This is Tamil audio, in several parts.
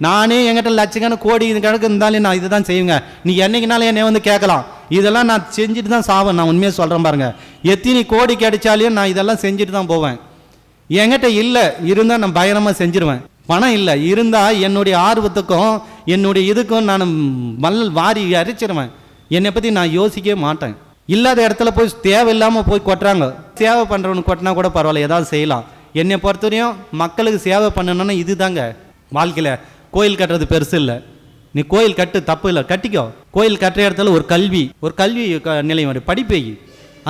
நானே என்கிட்ட லட்சக்கணக்கு கோடி கணக்கு இருந்தாலும் நான் இதுதான் செய்வேங்க. நீ என்னைக்குனாலும் என்னை வந்து கேட்கலாம், இதெல்லாம் நான் செஞ்சுட்டு தான் சாவேன். நான் உண்மையாக சொல்கிறேன் பாருங்க, எத்தனை கோடி கிடைச்சாலையும் நான் இதெல்லாம் செஞ்சுட்டு தான் போவேன். என்கிட்ட இல்லை இருந்தால் நான் பயங்கரமாக செஞ்சிருவேன். பணம் இல்லை இருந்தால் என்னுடைய ஆர்வத்துக்கும் என்னுடைய இதுக்கும் நான் வாரி அரைச்சிடுவேன். என்னை பற்றி நான் யோசிக்கவே மாட்டேன். இல்லாத இடத்துல போய் தேவையில்லாமல் போய் கொட்டுறாங்க. சேவை பண்ணுறவனுக்கு கொட்டினா கூட பரவாயில்ல, ஏதாவது செய்யலாம். என்னை பொறுத்தவரையும் மக்களுக்கு சேவை பண்ணணும்னா இது தாங்க வாழ்க்கையில். கோயில் கட்டுறது பெருசு இல்லை, நீ கோயில் கட்டு, தப்பு இல்லை, கட்டிக்கோ. கோயில் கட்டுற இடத்துல ஒரு கல்வி நிலையம் வரும், படிப்பை,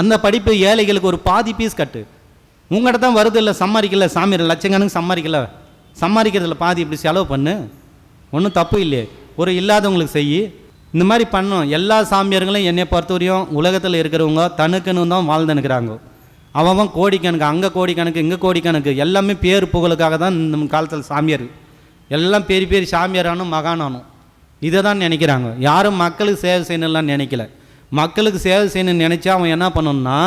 அந்த படிப்பு ஏழைகளுக்கு ஒரு பாதி பீஸ் கட்டு. உங்கள்கிட்ட தான் வருது இல்லை, சம்பாதிக்கல சாமி லட்சக்கணக்கு சம்பாதிக்கிறதுல பாதி இப்படி செலவு பண்ணு, ஒன்றும் தப்பு இல்லையே. ஒரு இல்லாதவங்களுக்கு செய். இந்த மாதிரி பண்ணணும். எல்லா சாமியார்களும் என்னை பொறுத்தவரையும் உலகத்தில் இருக்கிறவங்க தனக்குன்னு தான் வாழ்ந்துனுக்கிறாங்க. அவன் கோடிக்கணக்கு, அங்கே கோடிக்கணக்கு, இங்கே கோடிக்கணக்கு, எல்லாமே பேர் புகழுக்காக தான் இந்த காலத்தில் சாமியார் எல்லாம் பெரிய பெரிய சாமியாரானும் மகானானும் இதை தான் நினைக்கிறாங்க. யாரும் மக்களுக்கு சேவை செய்யணும்லாம் நினைக்கல. மக்களுக்கு சேவை செய்யணும்னு நினச்சா அவன் என்ன பண்ணணும்னா,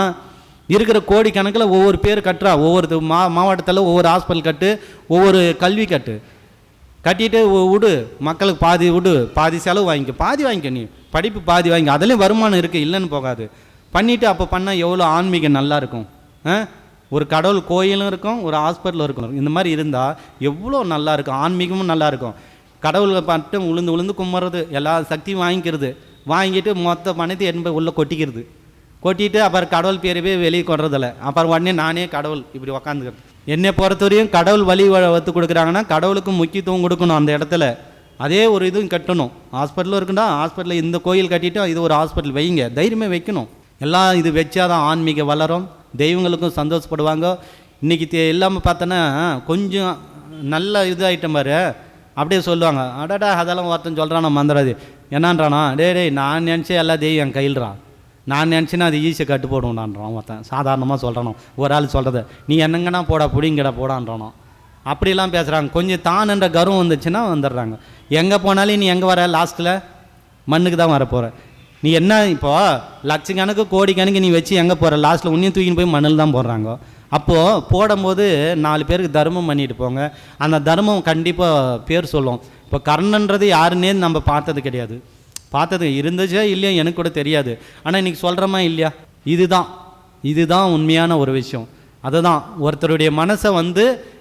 இருக்கிற கோடிக்கணக்கில் ஒவ்வொரு பேர் கட்டுறா, ஒவ்வொரு மாவட்டத்தில் ஒவ்வொரு ஹாஸ்பிட்டல் கட்டு, ஒவ்வொரு கல்வி கட்டிட்டு விடு, மக்களுக்கு பாதி விடு, பாதி செலவு வாங்கிக்க, பாதி வாங்கிக்க, நீ படிப்பு பாதி வாங்கிக்க, அதுலேயும் வருமானம் இருக்குது, இல்லைன்னு போகாது. பண்ணிவிட்டு அப்போ பண்ணால் எவ்வளோ ஆன்மீகம் நல்லா இருக்கும். ஒரு கடவுள் கோயிலும் இருக்கும், ஒரு ஹாஸ்பிட்டலும் இருக்கும். இந்த மாதிரி இருந்தால் எவ்வளோ நல்லா இருக்கும், ஆன்மீகமும் நல்லா இருக்கும். கடவுளை மட்டும் உளுந்து கும்பிட்றது, எல்லா சக்தியும் வாங்கிட்டு மொத்த பணத்தை என்பது உள்ளே கொட்டிட்டு அப்புறம் கடவுள் பேரவே வெளியே கொள்றதில்ல. அப்புறம் உடனே நானே கடவுள் இப்படி உக்காந்துக்கிறேன். என்னை பொறுத்தவரையும் கடவுள் வழி வத்து கொடுக்குறாங்கன்னா கடவுளுக்கு முக்கியத்துவம் கொடுக்கணும். அந்த இடத்துல அதே ஒரு இதுவும் கட்டணும். ஹாஸ்பிட்டலும் இருக்குன்னா ஹாஸ்பிட்டலில் இந்த கோயில் கட்டிட்டு இது ஒரு ஹாஸ்பிட்டல் வைங்க, தைரியமே வைக்கணும். எல்லாம் இது வச்சாதான் ஆன்மீகம் வளரும், தெய்வங்களுக்கும் சந்தோஷப்படுவாங்க. இன்றைக்கி இல்லாமல் பார்த்தோன்னா கொஞ்சம் நல்ல இது ஐட்டம் பாரு, அப்படியே சொல்லுவாங்க, அடாடா அதெல்லாம் ஒருத்தன் சொல்கிறானா மந்திராது என்னான்றானா, டே நான் நினச்சே எல்லா தெய்வம் என் கையில்றான், நான் நினச்சின்னா அது ஈஸியாக கட்டு போடுவோம்டான்றான் ஒருத்தன். சாதாரணமாக சொல்கிறானோ, ஒரு ஆள் சொல்கிறத நீ என்னங்கன்னா போடா புடிங்கடா போடான்றானோ, அப்படிலாம் பேசுகிறாங்க. கொஞ்சம் தான் என்ற கர்வம் வந்துச்சுன்னா வந்துடுறாங்க. எங்கே போனாலும் நீ எங்கே வர, லாஸ்ட்டில் மண்ணுக்கு தான் வரப்போகிற. நீ என்ன இப்போ லட்சக்கணக்கு கோடிக்கணக்கு நீ வச்சு எங்கே போகிற, லாஸ்ட்டில் உன்னையும் தூக்கின்னு போய் மண்ணில் தான் போடுறாங்க. அப்போது போடும்போது 4 பேருக்கு தர்மம் பண்ணிட்டு போங்க. அந்த தர்மம் கண்டிப்பாக பேர் சொல்லும். இப்போ கர்ணன்றது யாருன்னே நம்ம பார்த்தது கிடையாது, பார்த்தது இருந்துச்சா இல்லையா எனக்கு கூட தெரியாது. ஆனால் இன்றைக்கி சொல்கிறோமா இல்லையா, இதுதான் உண்மையான ஒரு விஷயம். அதுதான் ஒருத்தருடைய மனசை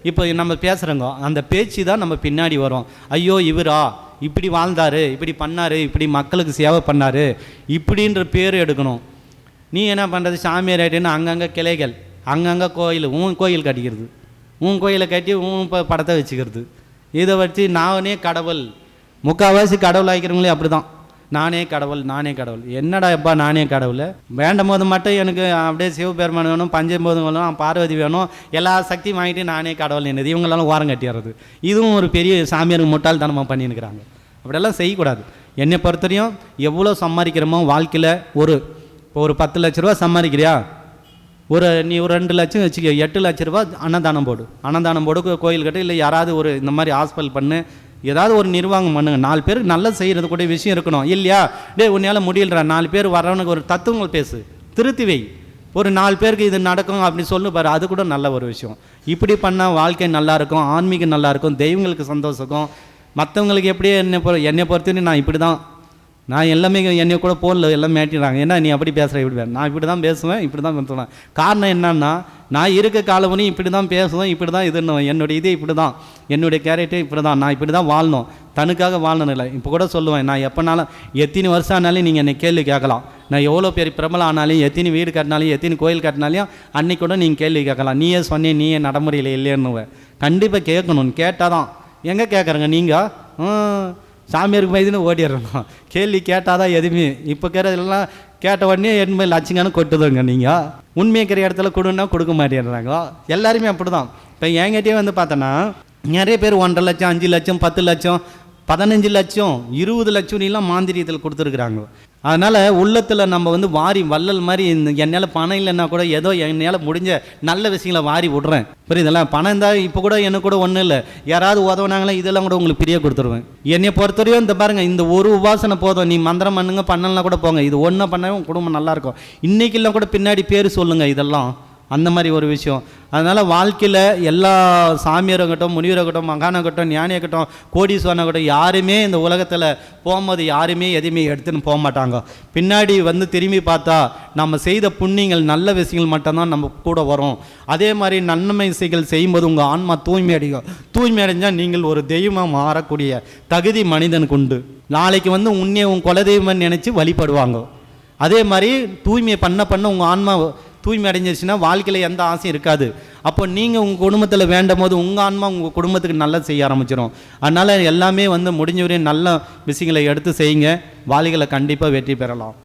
இப்போ நம்ம பேசுகிறோங்க, அந்த பேச்சு தான் நம்ம பின்னாடி வரும். ஐயோ இவரா இப்படி வாழ்ந்தார், இப்படி பண்ணார், இப்படி மக்களுக்கு சேவை பண்ணார், இப்படின்ற பேர் எடுக்கணும். நீ என்ன பண்ணுறது, சாமியார் ஆகிட்டேன்னு அங்கங்கே கிளைகள், அங்கங்கே கோயில், கோயில் கட்டிக்கிறது, கோயிலை கட்டி படத்தை வச்சுக்கிறது. இதை வச்சு நானே கடவுள், முக்கால்வாசி கடவுள் ஆகிக்கிறவங்களே அப்படி தான், நானே கடவுள். என்னடா எப்பா நானே கடவுள், வேண்டும் போது மட்டும் எனக்கு அப்படியே சிவபெருமான் வேணும், பஞ்சம்போதும் வேணும், பார்வதி வேணும், எல்லா சக்தியும் வாங்கிட்டு நானே கடவுள் என்னது, இவங்களாலும் ஓரம் கட்டிடுறது. இதுவும் ஒரு பெரிய சாமியாருக்கு முட்டாள்தனமாக பண்ணியிருக்கிறாங்க. அப்படியெல்லாம் செய்யக்கூடாது. என்னை பொறுத்தவரையும் எவ்வளோ சம்பாதிக்கிறோமோ வாழ்க்கையில், இப்போ ஒரு 10 லட்ச ரூபா சம்பாதிக்கிறியா, நீ ஒரு 2 லட்சம் வச்சுக்க, 8 லட்ச ரூபா அன்னதானம் போடு, கோயில் கட்டு, இல்லை யாராவது இந்த மாதிரி ஹாஸ்பிட்டல் பண்ணு, ஏதாவது ஒரு நிர்வாகம் பண்ணுங்க. 4 பேருக்கு நல்ல செய்கிறது கூட விஷயம் இருக்கணும் இல்லையா. உன்னால் முடியலடா, 4 பேர் வர்றவனுக்கு ஒரு தத்துவங்கள் பேசு, திருத்தி வை, ஒரு 4 பேருக்கு இது நடக்கும் அப்படி சொல்லு பாரு, அது கூட நல்ல ஒரு விஷயம். இப்படி பண்ணால் வாழ்க்கை நல்லாயிருக்கும், ஆன்மீகம் நல்லாயிருக்கும், தெய்வங்களுக்கு சந்தோஷம். மற்றவங்களுக்கு எப்படியே என்னை பொறுத்தவரைக்கும் நான் இப்படி தான், நான் எல்லாமே என்னை கூட போன்ல எல்லாம் மேட்டிடுறாங்க. ஏன்னா நீ அப்படி பேசுகிற, இப்படி நான் இப்படி தான் பேசுவேன், இப்படி தான் பேசுவேன். காரணம் என்னன்னா, நான் இருக்க காலமுனி இப்படி தான் பேசுவேன், இப்படி தான் இதுன்னு, என்னுடைய இதே இப்படி தான், என்னுடைய கேரக்டர் இப்படி தான், நான் இப்படி தான் வாழணும், தனக்காக வாழணும் இல்லை. இப்போ கூட சொல்லுவேன், நான் எப்போனாலும் எத்தனை வருஷம் ஆனாலும் நீங்கள் என்னை கேள்வி கேட்கலாம். நான் எவ்வளோ பெரிய பிரபலம் ஆனாலும், எத்தனை வீடு கட்டினாலும், எத்தனை கோயில் கட்டினாலையும் அன்னைக்கு கூட நீங்கள் கேள்வி கேட்கலாம். நீயே சொன்னேன், நீயே நடைமுறையில் இல்லைன்னு கண்டிப்பாக கேட்கணும். கேட்டால் தான். எங்கே கேட்குறேங்க நீங்கள், சாமியாருக்கு வயதுன்னு ஓடிடுறோம். கேள்வி கேட்டால் தான் எதுவுமே. இப்போ கேட்கறதுலாம் கேட்ட உடனே எண்மை லட்சங்கன்னு கொட்டுதுங்க. நீங்கள் உண்மைக்கிற இடத்துல கொடுன்னா கொடுக்க மாட்டேன்றாங்க. எல்லாருமே அப்படி தான். இப்போ என்கிட்டயே பார்த்தோன்னா நிறைய பேர் 1.5 லட்சம், 5 லட்சம், 10 லட்சம், 15 லட்சம், 20 லட்சம்லாம் மாந்திரியத்தில் கொடுத்துருக்குறாங்க. அதனால் உள்ளத்தில் நம்ம வாரி வள்ளல் மாதிரி, என்னால் பணம் இல்லைன்னா கூட ஏதோ என்னால் முடிஞ்ச நல்ல விஷயங்களை வாரி விட்றேன். புரியுதுல்ல. பணம் இருந்தால் இப்போ கூட எனக்கு கூட ஒன்றும் இல்லை, யாராவது உதவுனாங்களே இதெல்லாம் கூட உங்களுக்கு பிரியா கொடுத்துருவேன். என்னை பொறுத்தவரையும் இந்த பாருங்கள், இந்த ஒரு உபாசனை போதும். நீ மந்திரம் பண்ணுங்க, பண்ணலாம் கூட போங்க, இது ஒன்றும் பண்ணவும் குடும்பம் நல்லாயிருக்கும். இன்றைக்கெல்லாம் கூட பின்னாடி பேர் சொல்லுங்கள், இதெல்லாம் அந்த மாதிரி ஒரு விஷயம். அதனால் வாழ்க்கையில் எல்லா சாமியாராகட்டும், முனிவராகட்டும், மகானாகட்டும், ஞானியாகட்டும், கோடீஸ்வரனாகட்டும், யாருமே இந்த உலகத்தில் போகும்போது யாருமே எதையுமே எடுத்துன்னு போக மாட்டாங்க. பின்னாடி வந்து திரும்பி பார்த்தா நம்ம செய்த புண்ணியங்கள், நல்ல விஷயங்கள் மட்டும்தான் நம்ம கூட வரும். அதே மாதிரி நன்மை விஷயங்கள் செய்யும்போது உங்கள் ஆன்மா தூய்மை அடையும். தூய்மை அடைஞ்சால் நீங்கள் ஒரு தெய்வமாக மாறக்கூடிய தகுதி மனிதனுக்கு உண்டு. நாளைக்கு வந்து உன்னை உன் குலதெய்வம் நினச்சி வழிபடுவாங்க. அதே மாதிரி தூய்மை பண்ண உங்கள் ஆன்மா தூய்மை அடைஞ்சிருச்சுன்னா வாழ்க்கையில் எந்த ஆசையும் இருக்காது. அப்போ நீங்கள் உங்கள் குடும்பத்தில் வேண்டும் போது உங்கள் ஆன்மா உங்கள் குடும்பத்துக்கு நல்லது செய்ய ஆரம்பிச்சிடும். அதனால் எல்லாமே வந்து முடிஞ்ச வரையும் நல்ல விஷயங்களை எடுத்து செய்யுங்க. வாழ்க்கையில் கண்டிப்பாக வெற்றி பெறலாம்.